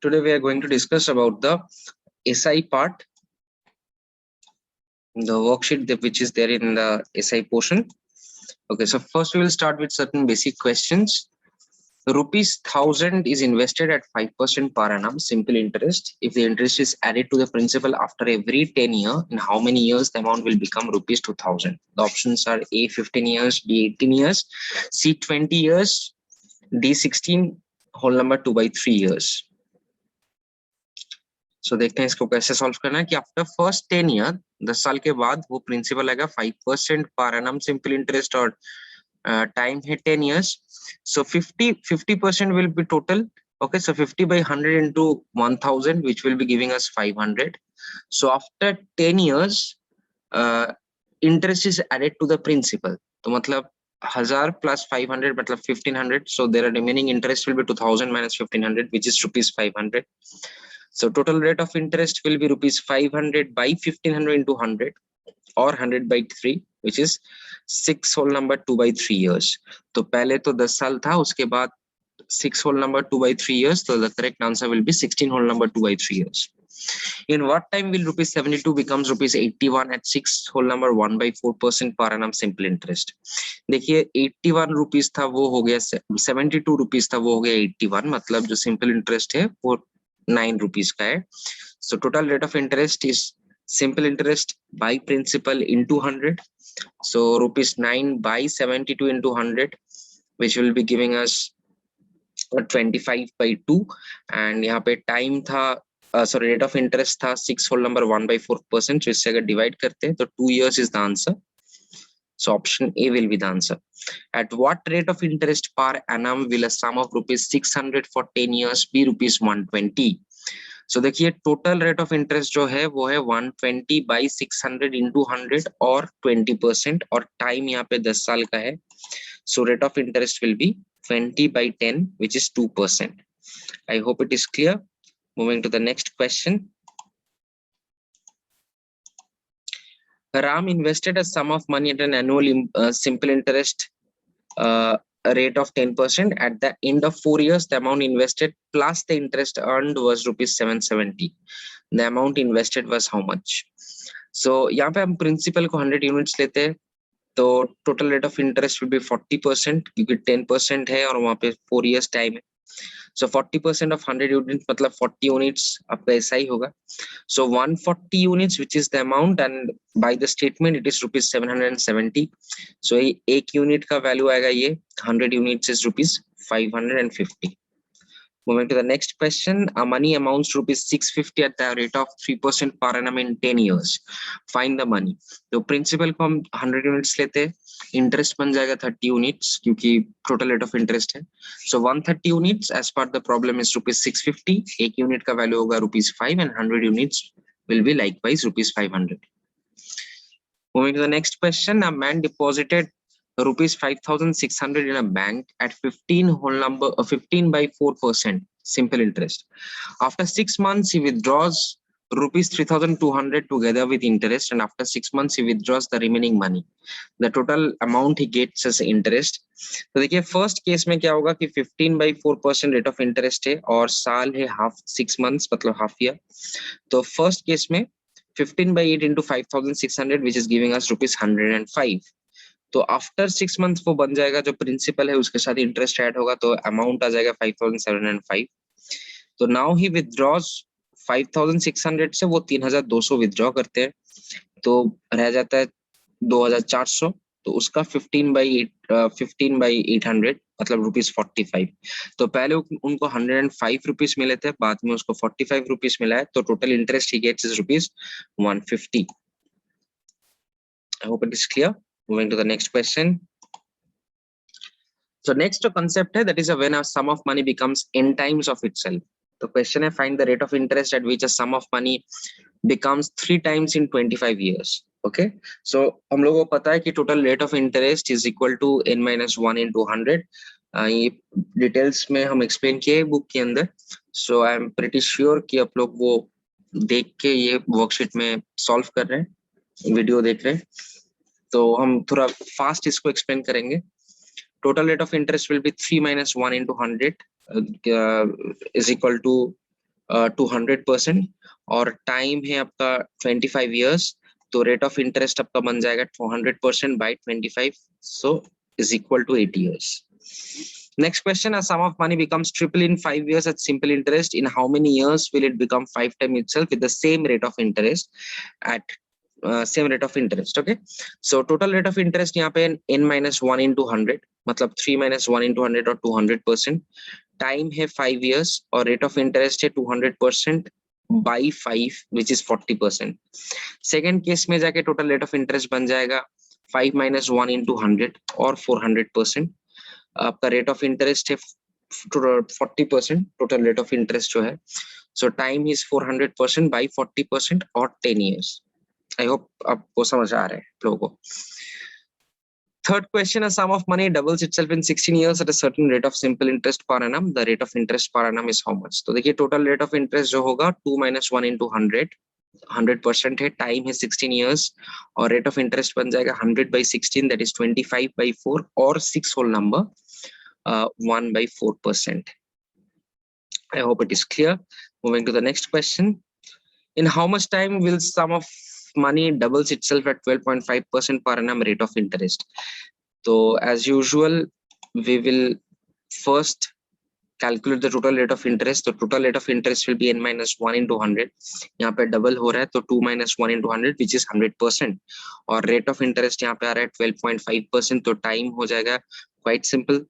Today we are going to discuss about the SI part, the worksheet which is there in the SI portion. Okay, so first we will start with certain basic questions. Rupees 1000 is invested at 5% per annum, simple interest. If the interest is added to the principal after every 10 years, in how many years the amount will become rupees 2000? The options are A 15 years, B 18 years, C 20 years, D 16, whole number 2 by 3 years. सो देखते हैं इसको कैसे solve करना है कि after first 10 year 10 साल के बाद वो प्रिंसिपल आएगा 5% पर एनम सिंपल इंटरेस्ट और टाइम है 10 years. So 50% will be total. Okay, so 50 by 100 into 1000, which will be giving us 500. So after 10 years, interest is added to the principal. तो मतलब 1000 plus 500 मतलब 1500. So there are remaining interest will be 2000 minus 1500, which is rupees 500. So total rate of interest will be rupees 500 by 1500 into 100 or 100 by 3, which is 6 whole number 2 by 3 years. तो पहले तो 10 साल था, उसके बाद 6 whole number 2 by 3 years. So the correct answer will be 16 whole number 2 by 3 years. In what time will rupees 72 becomes rupees 81 at 6 whole number 1 by 4% per annum simple interest? देखिए 81 rupees था वो हो गया 72 रुपीस था वो हो गया 81, मतलब जो सिंपल इंटरेस्ट है वो 9 rupees का है. So total rate of interest is simple interest by principal into 100. So rupees 9 by 72 into 100, which will be giving us 25 by 2. And यहाँ पे time था sorry rate of interest था 6 whole number 1 by 4%. So इससे अगर divide करते हैं तो 2 years is the answer. So option A will be the answer. At what rate of interest per annum will a sum of rupees 600 for 10 years be rupees 120? So देखिए total rate of interest जो है वो है 120 by 600 into 100 और 20%, और time यहाँ पे 10 साल का है. So rate of interest will be 20 by 10, which is 2%. I hope it is clear. Moving to the next question. Ram invested a sum of money at an annual simple interest rate of 10%. At the end of 4 years, the amount invested plus the interest earned was rupees 770. The amount invested was how much? So यहाँ पे हम principal को 100 units लेते हैं, तो total rate of interest will be 40%, क्योंकि 10% है और वहाँ पे 4 years time है. So 40% of 100 units मतलब 40 units आपका ऐसा ही होगा. So 140 units, which is the amount, and by the statement it is rupees 770. So एक unit का value आएगा ये, 100 units is rupees 550. Moving to the next question, a money amounts to rupees 650 at the rate of 3% per annum in 10 years. Find the money. तो principal को हम 100 units लेते हैं, interest बन जाएगा 30 units क्योंकि total rate of interest है. So 130 units as per the problem is rupees 650. एक unit का value होगा rupees 5 and 100 units will be likewise rupees 500. Moving to the next question, a man deposited rupees 5,600 in a bank at 15 whole number 15 by 4% simple interest. After 6 months he withdraws rupees 3,200 together with interest, and after 6 months he withdraws the remaining money. The total amount he gets as interest. तो देखिए first case में क्या होगा कि 15 by 4% rate of interest है और साल है हाफ 6 months मतलब हाफ ईयर. तो फर्स्ट केस में 15 by 8 into 5,600, which is giving us rupees 105. तो आफ्टर 6 months वो बन जाएगा, जो प्रिंसिपल है उसके साथ इंटरेस्ट ऐड होगा तो अमाउंट आ जाएगा 5,705. तो नाउ ही विथड्रॉज 5,600 से वो 3,200 विथड्रॉ करते हैं, तो रह जाता है 2,400. तो उसका 15 by 800 मतलब रुपीज 45. तो पहले उनको 105 रुपीज मिले थे, बाद में उसको 45 रुपीज मिला है, तो total interest he gets is rupees 150. I hope it is clear. Moving to the next question. So next concept है, that is when a sum of money becomes n times of itself. तो question है, find the rate of interest at which a sum of money becomes 3 times in 25 years. Okay, so हम लोगों को पता है कि total rate of interest is equal to n minus 1 into 100. ये details में हम एक्सप्लेन किए बुक के अंदर. So I am pretty sure कि आप लोग वो देख के ये वर्कशीट में सॉल्व कर रहे हैं, वीडियो देख रहे हैं. तो हम थोड़ा फास्ट इसको एक्सप्लेन करेंगे. Total rate of interest will be 3 minus 1 into 100 is equal to to 100%, और टाइम है आपका 25 years, तो रेट ऑफ इंटरेस्ट आपका बन जाएगा 200% by 25, so is equal to 8 years. Next question, a sum of money becomes triple in 5 years at simple interest. In how many years will it become 5 times itself with the same rate of interest at same rate of interest? Okay, so total rate of interest यहाँ पे n minus 1 into 100, मतलब 3 minus 1 into 100 और 200%. Time है 5 years और rate of interest है 200% by 5 which is 40%. Second case में जाके total rate of interest बन जाएगा 5 minus 1 into 100 और 400%. आपका रेट ऑफ इंटरेस्ट है 40%, टोटल रेट ऑफ इंटरेस्ट जो है. सो टाइम इज 400% बाई 40% और 10 years. आई होप आपको समझ आ रहा है लोगों को. Third question, a sum of money doubles itself in 16 years at a certain rate of simple interest per annum. The rate of interest per annum is how much? तो देखिए total rate of interest जो होगा 2 minus 1 into 100, 100% है, time है 16 years और rate of interest बन जाएगा 100 by 16, that is 25 by 4 और 6 whole number, 1 by 4%. I hope it is clear. Moving to the next question. In how much time will sum of money doubles itself at 12.5% per annum rate of interest? So as usual, we will first calculate the total rate of interest. So total rate of interest will be n minus 1 into 100. यहाँ पे double हो रहा है तो 2 minus 1 into 100 which is 100%. और rate of interest यहाँ पे आ रहा है 12.5%, तो time हो जाएगा quite simple,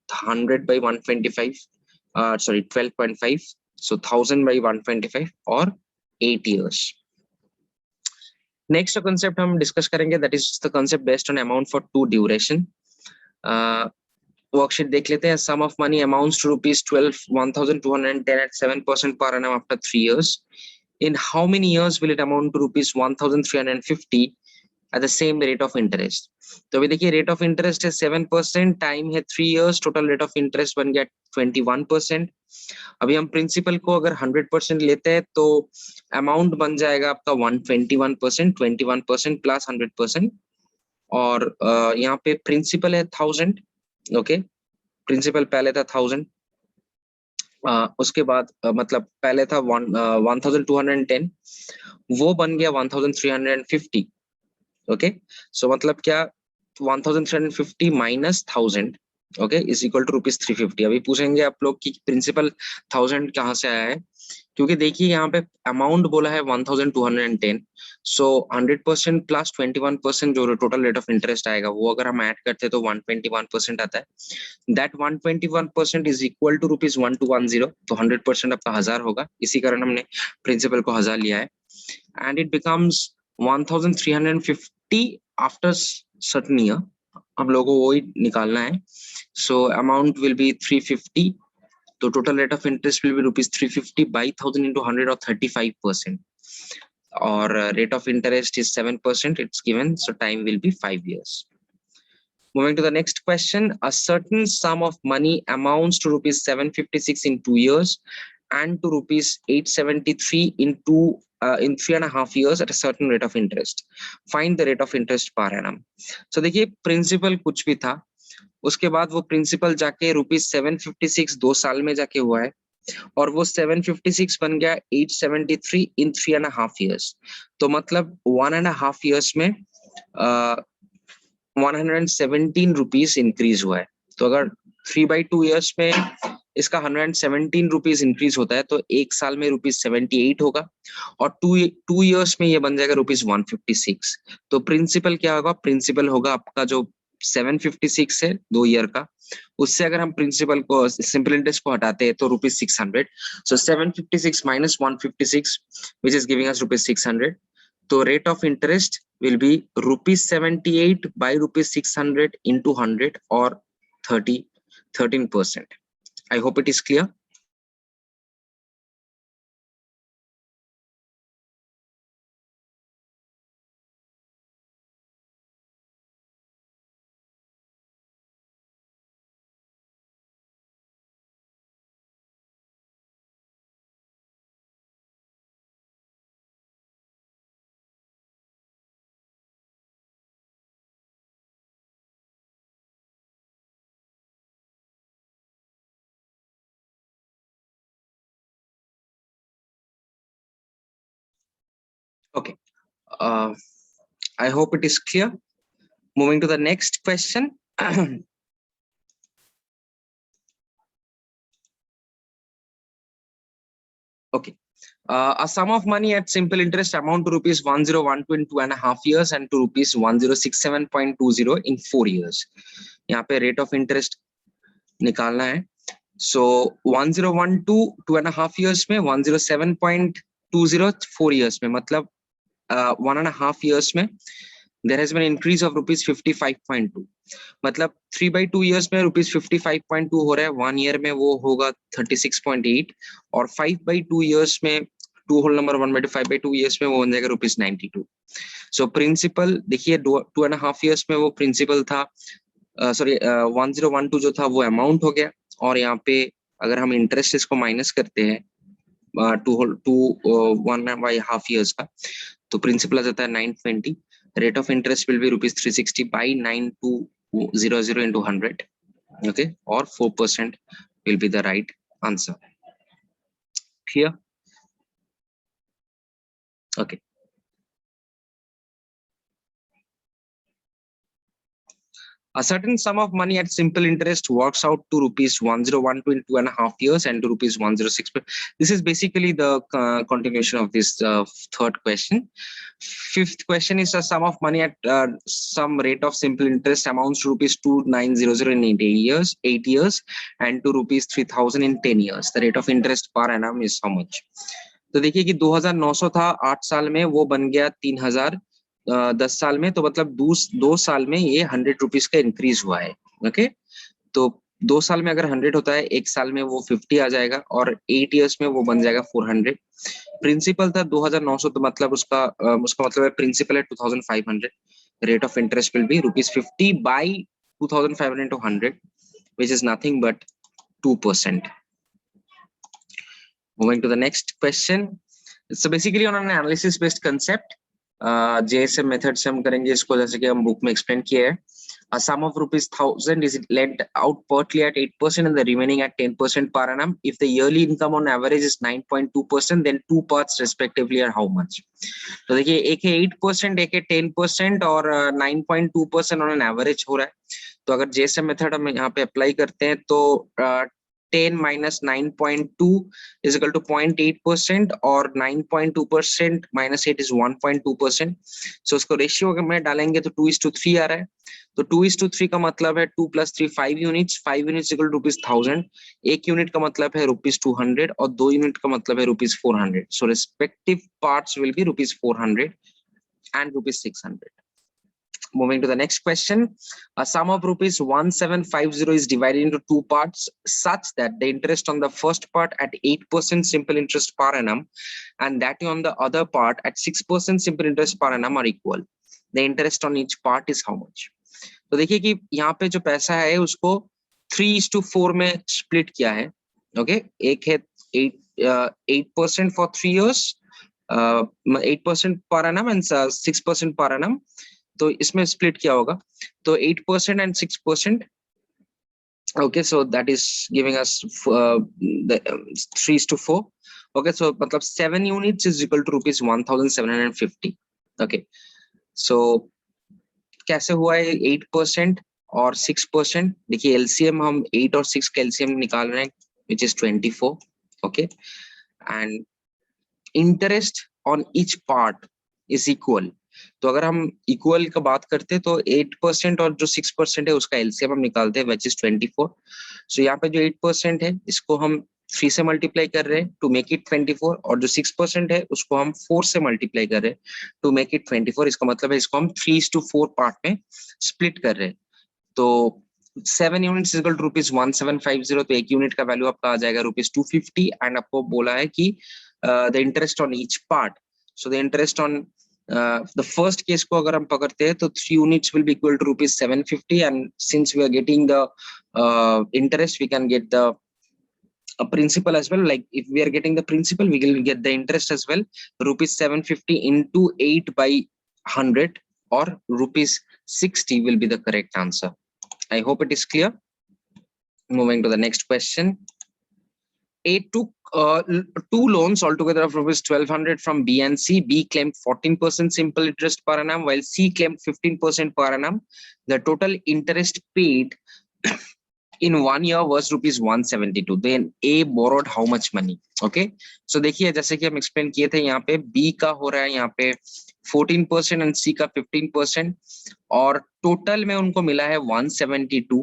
100 by 125, sorry 12.5, so 1000 by 125 और 8 years. नेक्स्ट कॉन्सेप्ट हम डिस्कस करेंगे, that is the concept based on amount for two duration. Worksheet देख लेते हैं. Sum of money amounts to rupees 12,210 at 7% per annum after 3 years. In how many years will it amount to rupees 1,350 at the same rate of interest? तो अभी देखिए rate of interest है 7%, time है 3 years, total rate of interest बन गया 21%. अभी हम principal को अगर 100% लेते हैं तो अमाउंट बन जाएगा आपका 121%, 21% प्लस 100%. और यहाँ पे प्रिंसिपल है 1000. ओके, प्रिंसिपल पहले था 1000, उसके बाद मतलब पहले था 1210, वो बन गया 1350. ओके, सो मतलब क्या 1350 minus 1000, okay, is equal to rupees 350. अभी पूछेंगे आप लोग कि प्रिंसिपल 1000 कहाँ से आया है, क्योंकि देखिए यहाँ पे अमाउंट बोला है 1210, सो 100% प्लस 21% जो टोटल रेट ऑफ इंटरेस्ट आएगा वो अगर हम ऐड करते हैं तो 121% आता है. That 121% is equal to rupees 1210, तो 100% आपका 1000 होगा, इसी कारण हमने प्रिंसिपल को 1000 लिया है. And it becomes 1350 after certain year. हम लोगों को वही निकालना है. सो अमाउंट विल बी 350, तो total rate of interest will be rupees 350 by 1000 into 100 or 35%. और rate of interest is 7%, it's given, so time will be 5 years. Moving to the next question, a certain sum of money amounts to rupees 756 in 2 years and to rupees 873 in 3.5 years at a certain rate of interest. Find the rate of interest per annum. So देखिए principal कुछ भी था, उसके बाद वो principal जाके rupees 756 2 साल में जाके हुआ है और वो 756 बन गया 873 in 3.5 years. तो मतलब 1.5 years में 117 रुपीज इंक्रीज हुआ है. तो अगर 3/2 years में इसका 117 रुपीज इंक्रीज होता है तो एक साल में रुपीज 78 होगा और 2 years में ये बन जाएगा रुपीज 156. तो प्रिंसिपल क्या होगा, प्रिंसिपल होगा आपका जो 756 है 2 year का, उससे अगर हम प्रिंसिपल को सिंपल इंटरेस्ट को हटाते हैं तो rupees 600. So 756 minus 156 which is giving us rupees 600. तो rate of interest will be rupees 78 by rupees 600 into 100 or 13%. I hope it is clear. Okay. I hope it is clear. Moving to the next question. Okay. A sum of money at simple interest amount to rupees 1012 in 2.5 years and to rupees 1067.20 in 4 years. यहाँ पे rate of interest निकालना है. So 1012 2.5 years में, 107.20 4 years में, मतलब 1.5 years में there has been an increase of rupees 55.2. मतलब 3/2 years में rupees 55.2 हो रहा है, 1 year में वो होगा 36.8 और 5/2 years में 2 whole number 1/2 5/2 years में वो बन जाएगा rupees 92. So principal देखिए 2.5 years में वो principal था, सॉरी 1012 जो था वो amount हो गया और यहाँ पे अगर हम interest इसको minus करते हैं 1.5 years का तो principal आ जाता है 920. Rate of interest will be rupees 360 by 9200 into 100. Okay, or 4% will be the right answer here. Okay. A certain sum of money at simple interest works out to rupees 1012 in 2.5 years and to rupees 106. This is basically the continuation of this third question. Fifth question is a sum of money at some rate of simple interest amounts to rupees 2900 in 8 years and to rupees 3000 in 10 years. The rate of interest per annum is how much? तो देखिए कि 2900 था 8 साल में, वो बन गया 3000 10 साल में, तो मतलब 2 साल में ये 100 रुपीस का इंक्रीज हुआ है. ओके, तो 2 साल में अगर 100 होता है, 1 साल में वो 50 आ जाएगा और 8 इयर्स में वो बन जाएगा 400. प्रिंसिपल था 2900, तो मतलब उसका मतलब है प्रिंसिपल है 2500. Rate of interest will be ₹50 by 2500 into 100, which is nothing but 2%. Moving to the next question. So basically on an analysis based concept, JSM method से हम करेंगे इसको, जैसे कि हम बुक में एक्सप्लेन किया है. A sum of rupees 1000 is lent out partly at 8% and the remaining at 10% per annum. If the yearly income on average is 9.2%, then two parts respectively are how much? तो देखिए एक है 8%, एक है 10% और 9.2% on an average हो रहा है. तो अगर JSM मेथड हम यहाँ पे अप्लाई करते हैं तो 10 minus 9.2 is equal to 0.8% और 9.2% minus 8 is 1.2%. So उसको रेशियो में डालेंगे तो 2:3 आ रहा है. तो 2:3 का मतलब है 2 plus 3 5 units, 5 units equal to ₹1000. 1 unit का मतलब है ₹200 और 2 यूनिट का मतलब है ₹400. So respective parts will be ₹400 and ₹600. Moving to the next question, a sum of rupees 1750 is divided into two parts such that the interest on the first part at 8% simple interest per annum and that on the other part at 6% simple interest per annum are equal. The interest on each part is how much? तो देखिए कि यहाँ पे जो पैसा है उसको 3:4 में स्प्लिट किया है. ओके, एक है 8% for 3 years, 8% per annum and 6% per annum. तो इसमें स्प्लिट किया होगा तो 8% and 6%. Okay, so that is giving us the 3:4. Okay, so मतलब 7 units is equal to rupees 1750. Okay, so कैसे हुआ है 8% और 6%? देखिए LCM हम 8 और 6 का LCM निकाल रहे हैं which is 24. Okay, and interest on each part is equal. तो अगर हम इक्वल का बात करते हैं तो 8% और जो 6% है उसका एलसीएम हम निकालते हैं which is 24. सो यहाँ पे जो 8% है इसको हम 3 से मल्टीप्लाई कर रहे हैं टू मेक इट 24 और जो 6% है उसको हम 4 से मल्टीप्लाई कर रहे हैं टू मेक इट 24. इसका मतलब है इसको हम 3:4 पार्ट में स्प्लिट कर रहे हैं. तो 7 यूनिट्स इक्वल टू ₹1750, तो एक यूनिट का वैल्यू आपका आ जाएगा ₹250 एंड आपको बोला है कि the interest on each part. So the interest on the first case को अगर हम पकड़ते हैं तो 3 units will be equal to ₹750 and since we are getting the interest we can get the principal as well. Like if we are getting the principal we will get the interest as well. ₹750 into 8 by 100 or ₹60 will be the correct answer. I hope it is clear. Moving to the next question. A took Two loans altogether of rupees 1200 from B and C. B claimed 14% simple interest per annum, while C claimed 15% per annum. The total interest paid in 1 year was rupees 172. Then A borrowed how much money? Okay, so देखिए जैसे कि हम explain किए थे, यहाँ पे B का हो रहा है यहाँ पे 14% and C का 15%, और टोटल में उनको मिला है 172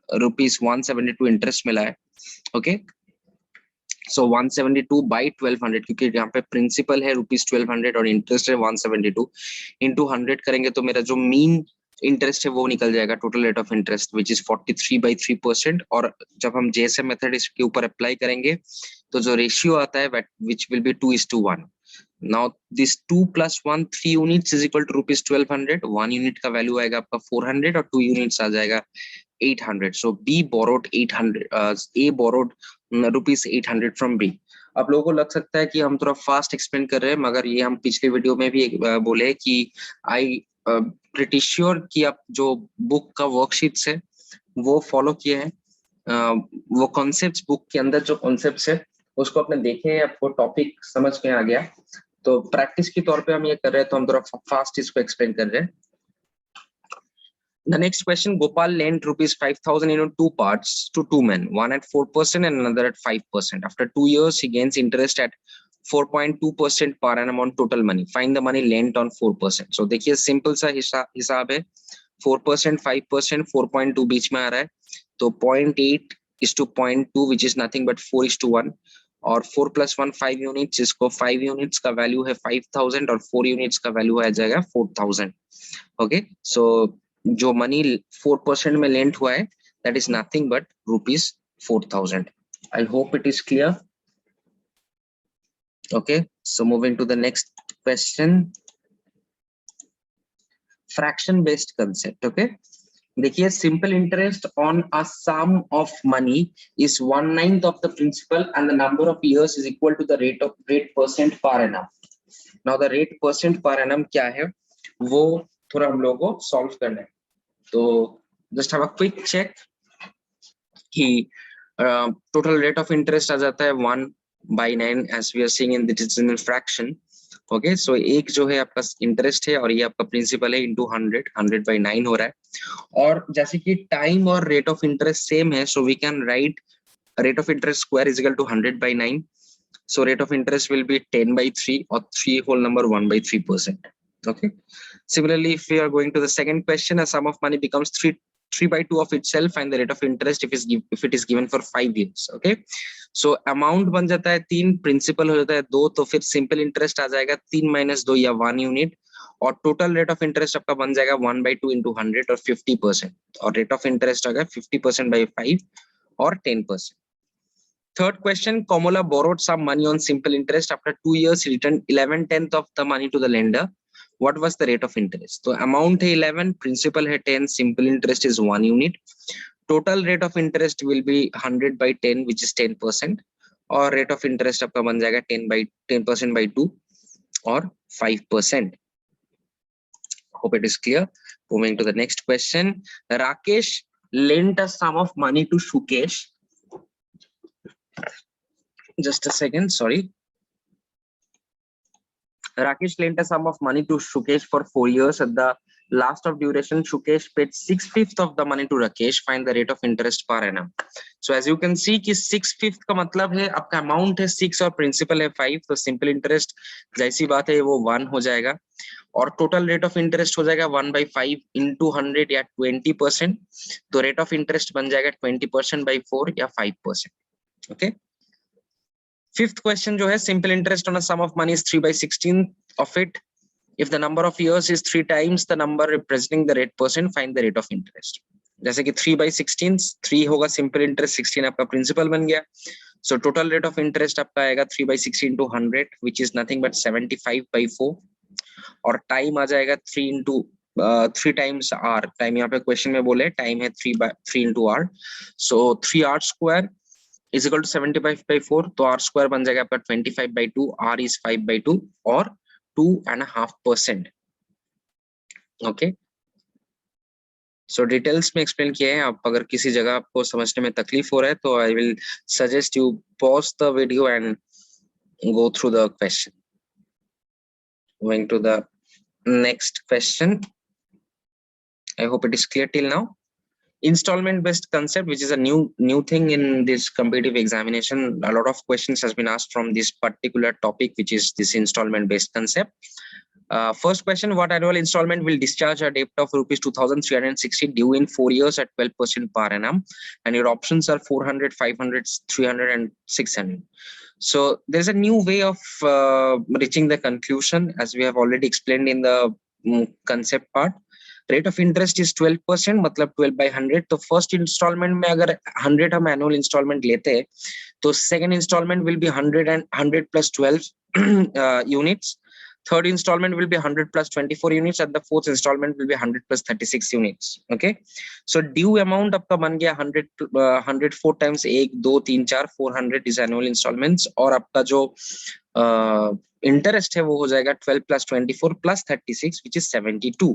रुपीज, 172 इंटरेस्ट मिला है. ओके, सो 172 बाई 1200, क्योंकि यहाँ पे प्रिंसिपल है रुपीज 1200 और इंटरेस्ट है 172, इंटू 100 करेंगे तो मेरा जो मीन इंटरेस्ट है वो निकल जाएगा, total rate of interest which is 43/3%. और जब हम जेएसएम मेथड इसके ऊपर अप्लाई करेंगे तो जो रेशियो आता है which will be 2:1. Now this 2 + 1 3 units is equal to rupees 1200. 1 unit का वैल्यू आएगा आपका 400 और 2 यूनिट्स आ जाएगा 800. So B borrowed 800, A borrowed rupees 800 from B. आप लोगों को लग सकता है कि हम थोड़ा फास्ट एक्सप्लेन कर रहे हैं, मगर ये हम पिछले वीडियो में भी बोले कि आई प्रिटी श्योर कि आप जो बुक का वर्कशीट्स है वो फॉलो किए हैं. वो कॉन्सेप्ट्स बुक के अंदर जो कॉन्सेप्ट्स है उसको आपने देखे हैं, आपको टॉपिक समझ में आ गया, तो प्रैक्टिस के तौर पे हम ये कर रहे हैं, तो हम थोड़ा फास्ट इसको एक्सप्लेन कर रहे हैं. The next question, Gopal lent rupees 5,000 in two parts to two men, one at 4% and another at 5%. After 2 years, he gains interest at 4.2% per annum on total money. Find the money lent on 4%. So देखिए simple सा हिसाब है, 4%, 5%, 4.2 बीच में आ रहा है, तो 0.8:0.2 which is nothing but 4:1, और 4 + 1 5 units, इसको 5 यूनिट्स का वैल्यू है 5,000 और 4 यूनिट्स का वैल्यू आ जाएगा 4,000. ओके, सो जो मनी 4% में लेंट हुआ है that is nothing but rupees 4,000. I hope it is clear. Okay, so moving to the next question, fraction based concept. Okay, देखिए simple interest on a sum of money is 1/9 of the principal and the number of years is equal to the rate percent per annum. Now the rate percent per annum क्या है वो थोड़ा हम लोगों को solve करना है. तो just have a quick check कि टोटल रेट ऑफ इंटरेस्ट आ जाता है 1/9 as we are seeing in the decimal fraction. Okay, so एक जो है आपका इंटरेस्ट है और ये आपका प्रिंसिपल है इनटू 100/9 हो रहा है. और जैसे कि टाइम और रेट ऑफ इंटरेस्ट सेम है, so we can write rate of interest square is equal to 100/9. So rate of interest will be 10/3 or 3 whole number 1/3%. Okay. Similarly, if we are going to the second question, a sum of money becomes 3/2 of itself, and the rate of interest if it is given for 5 years. Okay. So amount बन जाता है 3, principal हो जाता है 2, तो फिर simple interest आ जाएगा 3 - 2 या 1 unit, और total rate of interest आपका बन जाएगा 1/2 into 100 और 50%, और rate of interest आ गया 50% by 5 और 10%. Third question, Komala borrowed some money on simple interest. After 2 years, he returned 11/10 of the money to the lender. What was the rate of interest? So amount है 11, principal है 10, simple interest is 1 unit. Total rate of interest will be 100/10, which is 10%. और rate of interest आपका बन जाएगा 10% by 2 और 5%. Hope it is clear. Moving to the next question, Rakesh lent a sum of money to Shukesh. Just a second, sorry. Rakesh lent a sum of money to Shukesh for 4 years. At the last of duration, Shukesh paid 6/5 of the money to Rakesh. Find the rate of interest per annum. So as you can see कि 6/5 का मतलब है आपका amount है 6 और principal है 5, तो simple interest जैसी बात है वो 1 हो जाएगा, और टोटल रेट ऑफ इंटरेस्ट हो जाएगा 1/5 into 100 या 20%, तो रेट ऑफ इंटरेस्ट बन जाएगा 20% by 4 या 5%. ओके. Fifth question जो है, simple interest on a sum of money is 3/16 of it. If the number of years is 3 times the number representing the rate percent, find the rate of interest. जैसे कि 3/16, 3 होगा simple interest, 16 आपका principal बन गया. So total rate of interest आपका आएगा 3/16 to 100, which is nothing but 75/4. और time आ जाएगा 3 times r. Time यहाँ पे question में बोले time है 3 into r. So 3r square is equal to 75/4, तो r square बन जाएगा आपका 25/2, r is 5/2 और 2.5%. ओके, सो डिटेल्स में एक्सप्लेन किए हैं. आप अगर किसी जगह आपको समझने में तकलीफ हो रहा है तो I will suggest you pause the video and go through the question. Going to the next question. I hope it is clear till now. Installment based concept, which is a new thing in this competitive examination. A lot of questions has been asked from this particular topic, which is this installment based concept. First question: what annual installment will discharge a debt of rupees 2,360 due in 4 years at 12% per annum? And your options are 400, 500, 300, and 600. So there's a new way of reaching the conclusion, as we have already explained in the concept part. Rate of interest is 12%, मतलब 12 by 100. तो first installment में अगर 100 हम annual installment लेते हैं, तो second installment will be 100 and 100 plus 12 units. Third installment will be 100 plus 24 units, and the fourth installment will be 100 plus 36 units. Okay, so due amount आपका बन गया 104 times 1 2 3 4 400 is annual installments, और आपका जो interest है वो हो जाएगा 12 plus 24 plus 36, which is 72.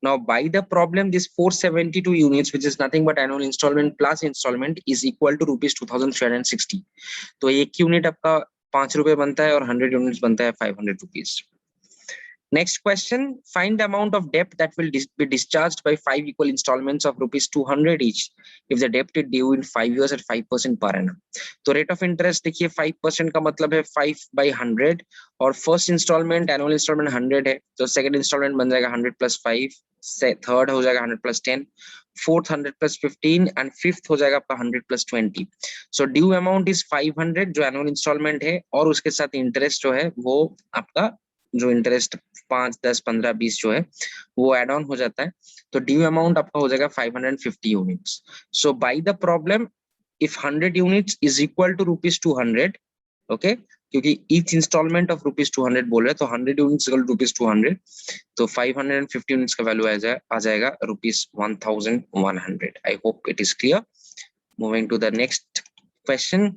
Now by the problem, this 472 units, which is nothing but annual installment plus installment, is equal to rupees 2,360. तो एक यूनिट आपका 5 रुपए बनता है और 100 यूनिट्स बनता है 500 rupees. Next question: find the amount of debt that will be discharged by 5 equal installments of rupees 200 each if the debt is due in 5 years at 5% per annum. तो rate of interest देखिए 5% का मतलब है 5 by 100, और first installment annual installment 100 है, तो second installment बन जाएगा 100 plus 5, third हो जाएगा 100 plus 10, fourth 100 plus 15, and fifth हो जाएगा आपका 100 plus 20. So due amount is 500 जो annual installment है, और उसके साथ interest जो है वो आपका जो इंटरेस्ट 5 10 15 20 जो है वो एड ऑन हो जाता है. तो ड्यू अमाउंट आपका हो जाएगा 550 units. So by the problem, if 100 units is equal to rupees 200, okay, क्योंकि ईच इंस्टॉलमेंट ऑफ रुपीज 200 बोल रहे हैं, तो 100 यूनिट्स इक्वल रुपीज 200, तो 550 यूनिट्स का वैल्यू आ जाएगा rupees 1100. I hope it is clear. Moving to the next question.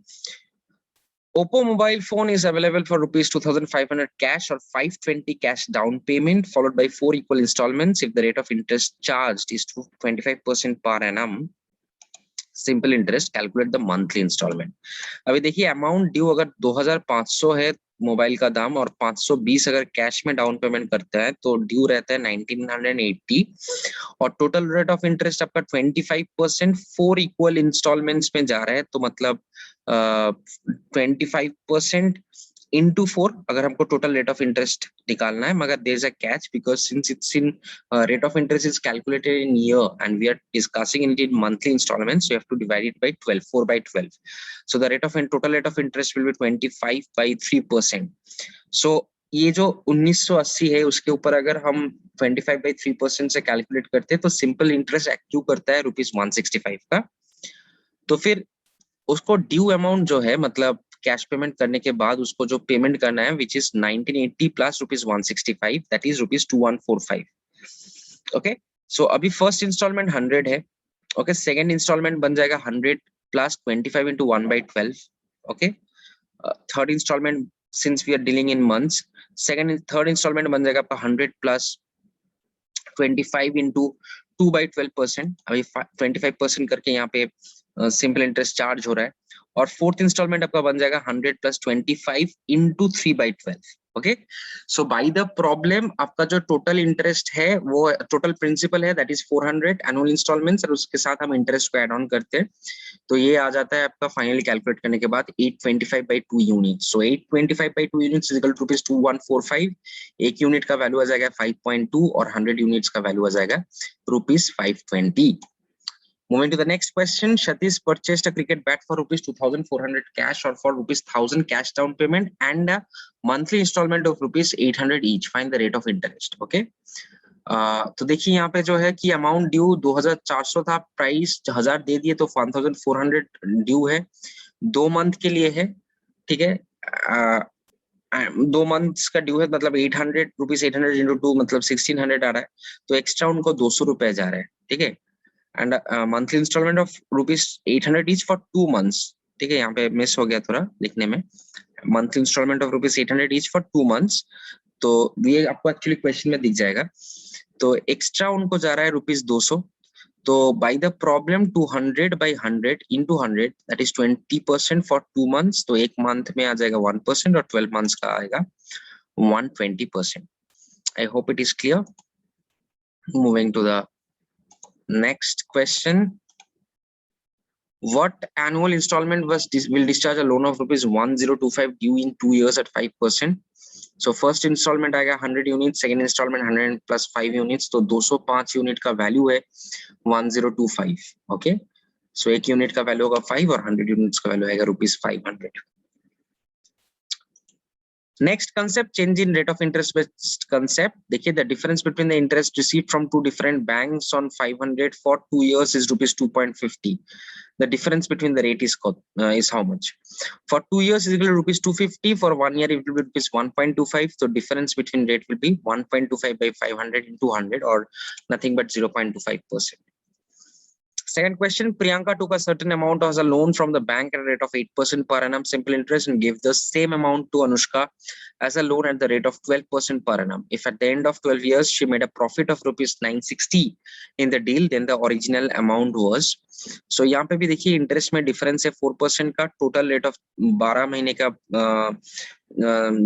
Oppo mobile phone is available for rupees 2,500 cash or 520 cash down payment, followed by 4 equal installments if the rate of interest charged is 25% per annum. Simple interest, calculate the monthly installment. अभी देखिए amount due अगर 2,500 है mobile का दाम, और 520 अगर cash में down payment करता है तो ड्यू रहता है 1980, और टोटल रेट ऑफ इंटरेस्ट आपका 25%, 4 इक्वल इंस्टॉलमेंट्स में जा रहा है, तो मतलब 25% into 4 अगर हमको टोटल रेट ऑफ इंटरेस्ट निकालना है. मगर there is a catch, because since it's in rate of interest is calculated in year and we are discussing it in monthly installments, so you have to divide it by 12, 4 by 12. So the total rate of interest will be 25 by 3%. so ये जो 1980 है उसके ऊपर अगर हम 25 by 3% से calculate करते हैं तो सिंपल इंटरेस्ट एक्टिव करता है रुपीज 165 का. तो फिर उसको ड्यू अमाउंट जो है, मतलब कैश पेमेंट करने के बाद उसको जो पेमेंट करना है, which is 1980 plus rupees 165, that is rupees 2145. Okay, so अभी फर्स्ट इंस्टॉलमेंट 100 है. ओके, सेकंड इंस्टॉलमेंट बन जाएगा 100 plus 25 into 1 by 12. Okay, third instalment, since we are dealing in months, third instalment बन जाएगा आपका 100 प्लस 25 into 2 by 12%. अभी 25% करके यहाँ पे सिंपल इंटरेस्ट चार्ज हो रहा है. और फोर्थ इंस्टॉलमेंट आपका बन जाएगा 100 plus 25 into 3 by 12. Okay, so by the problem आपका जो टोटल इंटरेस्ट है वो टोटल प्रिंसिपल है, दैट इज 400 एनुअल इंस्टॉलमेंट्स, और उसके साथ हम इंटरेस्ट को ऐड ऑन करते हैं, तो ये आ जाता है आपका फाइनली कैलकुलेट करने के बाद 825 by 2 units. So 825 by 2 units is equal to rupees 2145. एक यूनिट का वैल्यू आ जाएगा 5.2 और 100 यूनिट्स का वैल्यू आ जाएगा rupees 520. Moving to the next question, Satish purchased a cricket bat for rupees 2,400 cash or for rupees 1,000 cash down payment and a monthly installment of rupees 800 each. Find the rate of interest. Okay. तो देखिए यहाँ पे जो है कि amount due 2,400 था, price 1,000 दे दिए तो 1,400 ड्यू है, 2 मंथ के लिए है. ठीक है, 2 मंथ्स का ड्यू है, मतलब 800 रुपीज 800 into 2 मतलब 1,600 आ रहा है, तो एक्स्ट्रा उनको 200 रुपए जा रहे हैं. ठीक है, and monthly instalment of rupees 800 each for 2 months. ठीक है, यहाँ पे मिस हो गया थोड़ा लिखने में, monthly instalment of rupees 800 each for 2 months, तो ये आपको एक्चुअली क्वेश्चन में दिख जाएगा. तो एक्स्ट्रा उनको जा रहा है रुपीज 200, तो by the problem 200 by 100 into 100 that is 20% for 2 months. तो एक month में आ जाएगा 1% और 12 months का आएगा 120%. I hope it is clear. Moving to the next question. What annual installment will discharge a loan of rupees 1025 due in 2 years at 5%? So first installment आएगा 100 units, second installment 100 plus 5 units, तो 205 unit का value है 1025. Okay, so एक unit का value होगा 5 और 100 units का value आएगा rupees 500. Next concept, change in rate of interest based concept. देखिए the difference between the interest received from two different banks on 500 for 2 years is rupees 2.50. The difference between the rate is how much? For 2 years is equal to rupees 250. For 1 year it will be rupees 1.25. So difference between rate will be 1.25 by 500 into 100 or nothing but 0.25%. Second question, Priyanka took a certain amount as a loan from the bank at a rate of 8% per annum simple interest and gave the same amount to Anushka as a loan at the rate of 12% per annum. If at the end of 12 years she made a profit of rupees 960 in the deal, then the original amount was. So यहाँ पे भी देखिए interest में difference है 4% का, total rate of 12 महीने का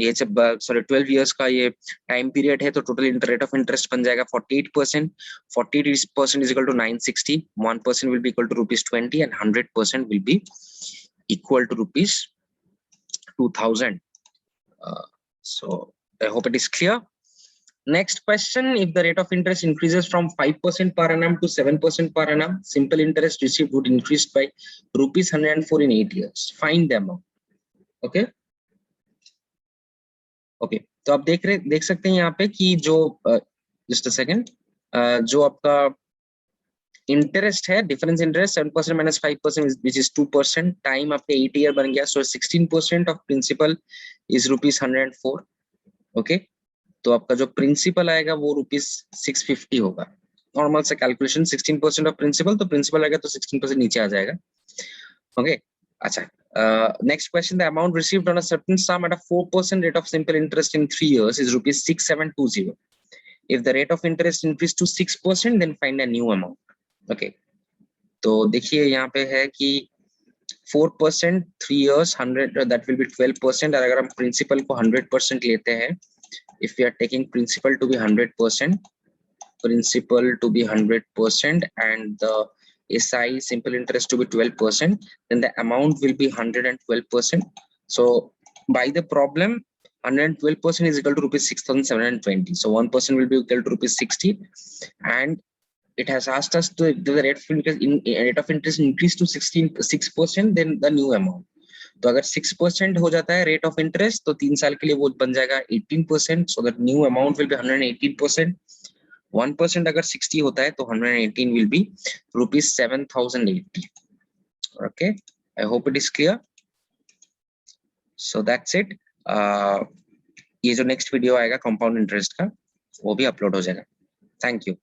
ये जब 12 इयर्स का ये टाइम पीरियड है तो टोटल रेट ऑफ इंटरेस्ट बन जाएगा 48%. 48% is equal to 960. 1% will be equal to rupees 20 and 100% will be equal to rupees 2000. So I hope it is clear. Next question, if the rate of interest increases from 5% per annum to 7% per annum, simple interest received would increase by rupees 104 in 8 years. Find the amount. Okay. Okay. तो आप देख सकते हैं यहाँ पे कि जो just a second, जो आपका इंटरेस्ट है difference interest 7% minus 5% which is 2%. Time आपके 8 ईयर बन गया, so 16% of principal is rupees 104. Okay, तो आपका जो प्रिंसिपल आएगा वो रुपीस 650 होगा. नॉर्मल से कैलकुलेशन 16% ऑफ प्रिंसिपल, तो प्रिंसिपल आएगा तो 16% नीचे आ जाएगा. ओके, अच्छा. Next question, the amount received on a certain sum at a 4% rate of simple interest in 3 years is rupees 6720. If the rate of interest increase to 6%, then find a new amount. Okay, तो देखिए यहाँ पे है कि 4% 3 years 100 that will be 12%. और अगर हम principal को 100% लेते हैं, if we are taking principal to be 100%, and the SI simple interest to be 12%, then the amount will be 112%. So by the problem, 112% is equal to rupees 6,720. So 1% will be equal to rupees 60, and it has asked us to the rate of interest increase to 6%, then the new amount. तो अगर 6% हो जाता है rate of interest तो 3 साल के लिए वो बन जाएगा 18%. So that new amount will be 118%. 1% अगर 60 होता है तो 118 will be rupees 7080. Okay, I hope it is clear. So that's it. ये जो नेक्स्ट वीडियो आएगा कंपाउंड इंटरेस्ट का वो भी अपलोड हो जाएगा. Thank you.